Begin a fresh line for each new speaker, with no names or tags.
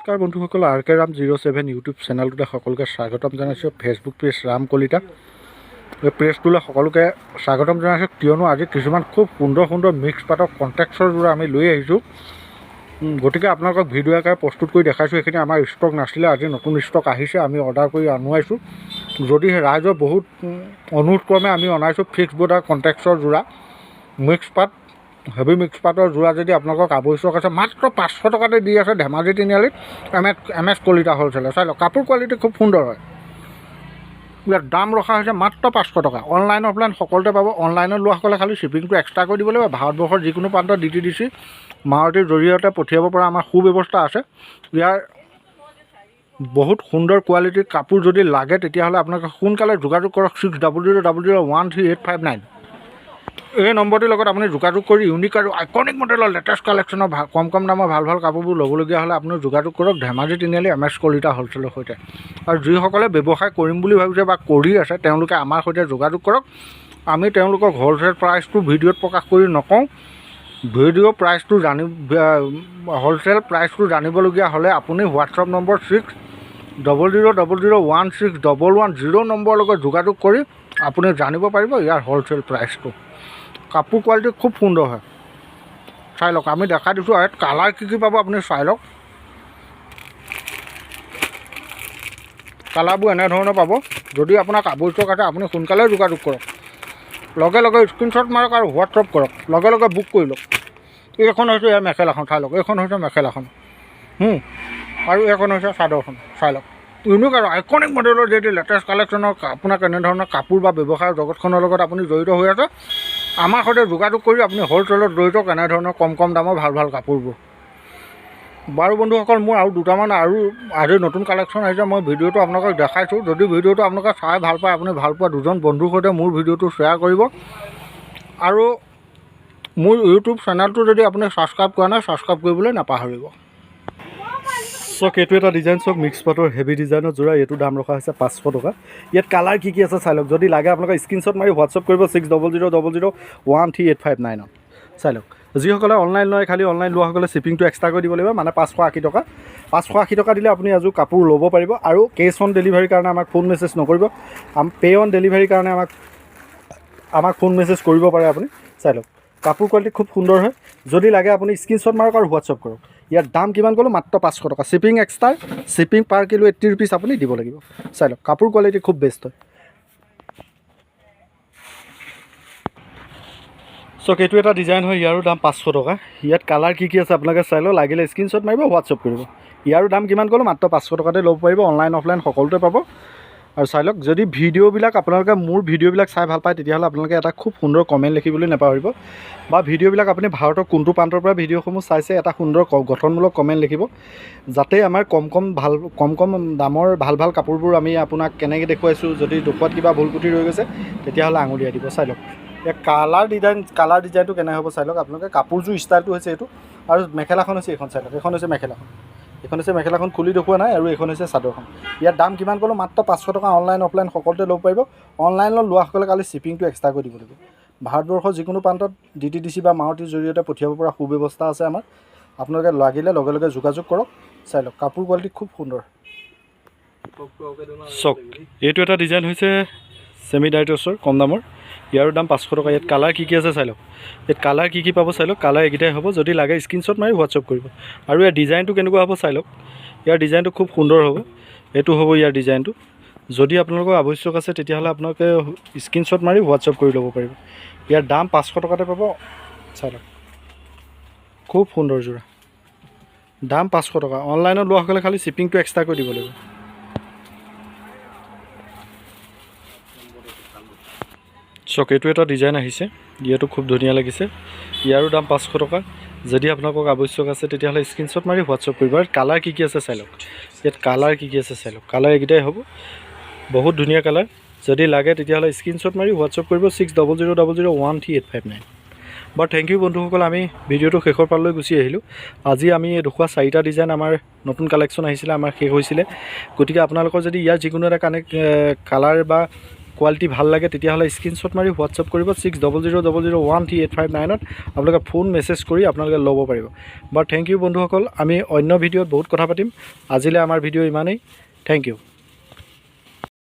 নমস্কাৰ বন্ধুসকল, আৰ কে ৰাম 07 ইউটিউব চেনেলটোতে সকলোকে স্বাগতম জনাইছোঁ। ফেচবুক পেজ ৰাম কলিতা এই পেজটোলৈ সকলোকে স্বাগতম জনাইছোঁ, কিয়নো আজি কিছুমান খুব সুন্দৰ সুন্দৰ মিক্স পাতৰ কণ্টেক্সৰ যোৰা আমি লৈ আহিছোঁ। গতিকে আপোনালোকক ভিডিঅ' আকাৰে প্ৰস্তুত কৰি দেখাইছোঁ। এইখিনি আমাৰ ষ্টক নাছিলে, আজি নতুন ষ্টক আহিছে, আমি অৰ্ডাৰ কৰি আনোৱাইছোঁ। যদি ৰাইজৰ বহুত অনুৰোধ ক্ৰমে আমি অনাইছোঁ ফিক্স বৰ্ডাৰ কণ্টেক্সৰ যোৰা মিক্স পাত, হেভি মিক্স পাতৰ যোৰা যদি আপোনালোকক আৱশ্যক আছে, মাত্ৰ 500 টকাতে দি আছে ধেমাজি তিনিআলিত এম এছ কলিতা হ'লচেলাৰ। চাই লওক, কাপোৰ কোৱালিটি খুব সুন্দৰ হয়। ইয়াত দাম ৰখা হৈছে মাত্ৰ 500 টকা। অনলাইন অফলাইন সকলোতে পাব। অনলাইনত লোৱাসকলে খালী শ্বিপিংটো এক্সট্ৰা কৰি দিব লাগিব। ভাৰতবৰ্ষৰ যিকোনো প্ৰান্তত DTDC মাৰুতিৰ জৰিয়তে পঠিয়াব পৰা আমাৰ সুব্যৱস্থা আছে। ইয়াৰ বহুত সুন্দৰ কোৱালিটিৰ কাপোৰ যদি লাগে তেতিয়াহ'লে আপোনালোকে সোনকালে যোগাযোগ কৰক 6000013859 এই নম্বৰটিৰ লগত আপুনি যোগাযোগ কৰি ইউনিক আৰু আইকনিক মডেলৰ লেটেষ্ট কালেকশ্যনৰ কম দামৰ ভাল কাপোৰবোৰ ল'বলগীয়া হ'লে আপুনি যোগাযোগ কৰক ধেমাজি তিনিআলি এম এছ কলিতা হ'লচেলৰ সৈতে। আৰু যিসকলে ব্যৱসায় কৰিম বুলি ভাবিছে বা কৰি আছে তেওঁলোকে আমাৰ সৈতে যোগাযোগ কৰক। আমি তেওঁলোকক হ'লচেল প্ৰাইচটো ভিডিঅ'ত প্ৰকাশ কৰি নকওঁ। ভিডিঅ' প্ৰাইচটো হ'লচেল প্ৰাইচটো জানিবলগীয়া হ'লে আপুনি হোৱাটছআপ নম্বৰ 6000161110 নম্বৰৰ লগত যোগাযোগ কৰি আপুনি জানিব পাৰিব ইয়াৰ হ'লচেল প্ৰাইচটো। কাপোৰ কোৱালিটি খুব সুন্দৰ হয়, চাই লওক। আমি দেখাই দিছোঁ ইয়াত কালাৰ কি পাব আপুনি চাই লওক। কালাৰবোৰ এনেধৰণৰ পাব। যদি আপোনাক আৱশ্যক আছে আপুনি সোনকালে যোগাযোগ কৰক, লগে লগে স্ক্ৰীনশ্বট মাৰক আৰু হোৱাটছআপ কৰক, লগে লগে বুক কৰি লওক। এইখন হৈছে ইয়াৰ মেখেলাখন, চাই লওক। এইখন হৈছে মেখেলাখন আৰু এইখন হৈছে চাদৰখন, চাই লওক। ইউনিক আৰু আইকনিক মডেলৰ যিহেতু লেটেষ্ট কালেকশ্যনৰ আপোনাক এনেধৰণৰ কাপোৰ বা ব্যৱসায়ৰ জগতখনৰ লগত আপুনি জড়িত হৈ আছে, আমাৰ সৈতে যোগাযোগ কৰি আপুনি হ'লচেলত জড়িত এনেধৰণৰ কম দামৰ ভাল কাপোৰবোৰ। বাৰু বন্ধুসকল, মোৰ আৰু দুটামান আজি নতুন কালেকশ্যন আহিছে, মই ভিডিঅ'টো আপোনালোকক দেখাইছোঁ। যদি ভিডিঅ'টো আপোনালোকে চাই ভাল পায়, আপুনি ভাল পোৱা দুজন বন্ধুৰ সৈতে মোৰ ভিডিঅ'টো শ্বেয়াৰ কৰিব। আৰু মোৰ ইউটিউব চেনেলটো যদি আপুনি ছাবস্ক্ৰাইব কৰা নাই, ছাবস্ক্ৰাইব কৰিবলৈ নাপাহৰিব। চক, এইটো এটা ডিজাইন চক, মিক্স পাটৰ হেভি ডিজাইনৰ যোৰা। এইটো দাম ৰখা হৈছে 500 টকা। ইয়াত কালাৰ কি আছে চাই লওক। যদি লাগে আপোনালোকে স্ক্ৰীনশ্বট মাৰি হোৱাটছআপ কৰিব 600000013859 চাই লওক। যিসকলে অনলাইন লয়, খালী অনলাইন লোৱাসকলে শ্বিপিংটো এক্সট্ৰা কৰি দিব লাগিব, মানে 580 টকা। 580 টকা দিলে আপুনি এযোৰ কাপোৰ ল'ব পাৰিব। আৰু কেছ অন ডেলিভাৰীৰ কাৰণে আমাক ফোন মেছেজ নকৰিব, পে' অন ডেলিভাৰীৰ কাৰণে আমাক ফোন মেছেজ কৰিব পাৰে আপুনি। চাই লওক, কাপোৰ কোৱালিটি খুব সুন্দৰ হয়। যদি লাগে আপুনি স্ক্ৰীনশ্বট মাৰক আৰু হোৱাটছআপ কৰক। ইয়াৰ দাম কিমান ক'লোঁ? মাত্ৰ 500 টকা। শ্বিপিং এক্সট্ৰা, শ্বিপিং পাৰ কিলো 80 ৰুপিজ আপুনি দিব লাগিব। চাই লওক, কাপোৰ কোৱালিটি খুব বেষ্ট হয়। চক, এইটো এটা ডিজাইন হয়, ইয়াৰো দাম 500 টকা। ইয়াত কালাৰ কি আছে আপোনালোকে চাই লওক। লাগিলে স্ক্ৰীনশ্বট মাৰিব, হোৱাটছআপ কৰিব। ইয়াৰো দাম কিমান ক'লোঁ? মাত্ৰ 500 টকাতে ল'ব পাৰিব। অনলাইন অফলাইন সকলোতে পাব। আৰু চাই লওক, যদি ভিডিঅ'বিলাক আপোনালোকে মোৰ ভিডিঅ'বিলাক চাই ভাল পায় তেতিয়াহ'লে আপোনালোকে এটা খুব সুন্দৰ কমেণ্ট লিখিবলৈ নাপাহৰিব। বা ভিডিঅ'বিলাক আপুনি ভাৰতৰ কোনটো প্ৰান্তৰ পৰা ভিডিঅ'সমূহ চাইছে এটা সুন্দৰ গঠনমূলক কমেণ্ট লিখিব, যাতে আমাৰ কম দামৰ ভাল কাপোৰবোৰ আমি আপোনাক কেনেকৈ দেখুৱাইছোঁ। যদি দেখুৱাত কিবা ভুল ক্ৰুটি ৰৈ গৈছে তেতিয়াহ'লে আঙুলিয়াই দিব। চাই লওক, এই কালাৰ ডিজাইনটো কেনে হ'ব চাই লওক। আপোনালোকে কাপোৰযোৰ ষ্টাইলটো হৈছে এইটো, আৰু মেখেলাখন হৈছে এইখন। চাই লওক, এইখন হৈছে মেখেলাখন। এইখন হৈছে মেখেলাখন, খুলি দেখুওৱা নাই। আৰু এইখন হৈছে চাদৰখন। ইয়াৰ দাম কিমান ক'লোঁ? মাত্ৰ 500 টকা। অনলাইন অফলাইন সকলোতে ল'ব পাৰিব। অনলাইনত লোৱাসকলে খালী শ্বিপিংটো এক্সট্ৰা কৰি দিব লাগিব। ভাৰতবৰ্ষৰ যিকোনো প্ৰান্তত DTDC বা মাৰুতিৰ জৰিয়তে পঠিয়াব পৰা সুব্যৱস্থা আছে আমাৰ। আপোনালোকে লাগিলে লগে লগে যোগাযোগ কৰক। চাই লওক, কাপোৰ কোৱালিটি খুব সুন্দৰ। চক, এইটো এটা ডিজাইন হৈছে ছেমি ডাইটছৰ কম দামৰ। ইয়াৰো দাম 500 টকা। ইয়াত কালাৰ কি আছে চাই লওক। ইয়াত কালাৰ কি পাব চাই লওক। কালাৰ এইকেইটাই হ'ব। যদি লাগে স্ক্ৰীনশ্বট মাৰি হোৱাটছআপ কৰিব। আৰু ইয়াৰ ডিজাইনটো কেনেকুৱা হ'ব চাই লওক। ইয়াৰ ডিজাইনটো খুব সুন্দৰ হ'ব। এইটো হ'ব ইয়াৰ ডিজাইনটো। যদি আপোনালোকৰ আৱশ্যক আছে তেতিয়াহ'লে আপোনালোকে স্ক্ৰীনশ্বট মাৰি হোৱাটছআপ কৰি ল'ব পাৰিব। ইয়াৰ দাম 500 টকাতে পাব। চাই লওক, খুব সুন্দৰ যোৰা। দাম 500 টকা। অনলাইনত লোৱাসকলে খালী শ্বিপিংটো এক্সট্ৰা কৰি দিব লাগিব। চক, এইটো এটা ডিজাইন আহিছে। ইয়াতো খুব ধুনীয়া লাগিছে। ইয়াৰো দাম 500 টকা। যদি আপোনালোকক আৱশ্যক আছে তেতিয়াহ'লে স্ক্ৰীনশ্বট মাৰি হোৱাটছআপ কৰিব। আৰু কালাৰ কি আছে চাই লওক। ইয়াত কালাৰ কি আছে চাই লওক। কালাৰ এইকেইটাই হ'ব। বহুত ধুনীয়া কালাৰ। যদি লাগে তেতিয়াহ'লে স্ক্ৰীনশ্বট মাৰি হোৱাটছআপ কৰিব 600000013859। বাৰু থেংক ইউ বন্ধুসকল। আমি ভিডিঅ'টো শেষৰ পাললৈ গুচি আহিলোঁ। আজি আমি দেখুওৱা 4টা ডিজাইন আমাৰ নতুন কালেকশ্যন আহিছিলে, আমাৰ শেষ হৈছিলে। গতিকে আপোনালোকৰ যদি ইয়াৰ যিকোনো এটা কালাৰ বা কোৱালিটি ভাল লাগে তেতিয়াহ'লে স্ক্ৰীনশ্বট মাৰি হোৱাটছআপ কৰিব 6000013859ত আপোনালোকে ফোন মেছেজ কৰি আপোনালোকে ল'ব পাৰিব। বাৰু থেংক ইউ বন্ধুসকল, আমি অন্য ভিডিঅ'ত বহুত কথা পাতিম। আজিলৈ আমাৰ ভিডিঅ' ইমানেই। Thank U.